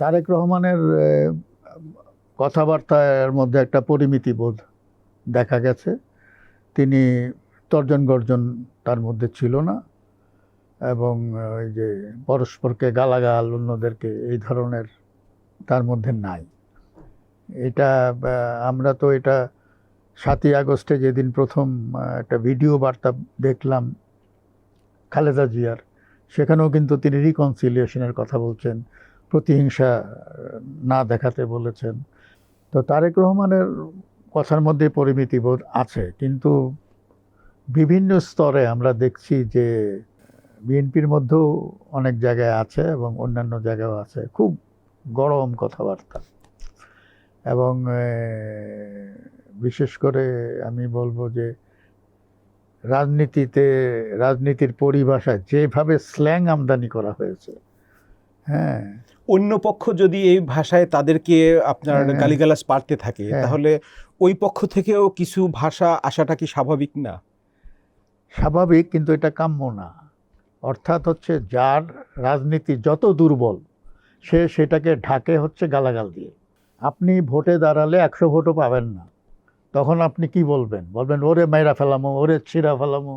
তারেক রহমানের কথাবার্তার মধ্যে একটা পরিমিতি বোধ দেখা গেছে। তিনি তর্জন গর্জন তার মধ্যে ছিল না, এবং ওই যে পরস্পরকে গালাগাল, অন্যদেরকে, এই ধরনের তার মধ্যে নাই। এটা আমরা তো এটা 7ই আগস্টে যেদিন প্রথম একটা ভিডিও বার্তা দেখলাম খালেদা জিয়ার, সেখানেও কিন্তু তিনি রিকনসিলিয়েশনের কথা বলছেন, প্রতিহিংসা না দেখাতে বলেছেন। তো তারেক রহমানের কথার মধ্যে পরিমিতি বোধ আছে, কিন্তু বিভিন্ন স্তরে আমরা দেখছি যে বিএনপির মধ্যেও অনেক জায়গায় আছে এবং অন্যান্য জায়গায়ও আছে খুব গরম কথাবার্তা। এবং বিশেষ করে আমি বলবো যে রাজনীতির পরিভাষায় যেভাবে স্ল্যাং আমদানি করা হয়েছে, হ্যাঁ, অন্য পক্ষ যদি এই ভাষায় তাদেরকে আপনার গালিগালাজ পারতে থাকে, তাহলে ওই পক্ষ থেকেও কিছু ভাষা আসাটা কি স্বাভাবিক না? স্বাভাবিক, কিন্তু এটা কাম্য না। অর্থাৎ হচ্ছে যার রাজনীতি যত দুর্বল, সে সেটাকে ঢাকে হচ্ছে গালাগাল দিয়ে। আপনি ভোটে দাঁড়ালে 100 ভোটও পাবেন না, তখন আপনি কি বলবেন? বলবেন ওরে মাইরা ফেলামো, ওরে ছিঁড়া ফেলামো।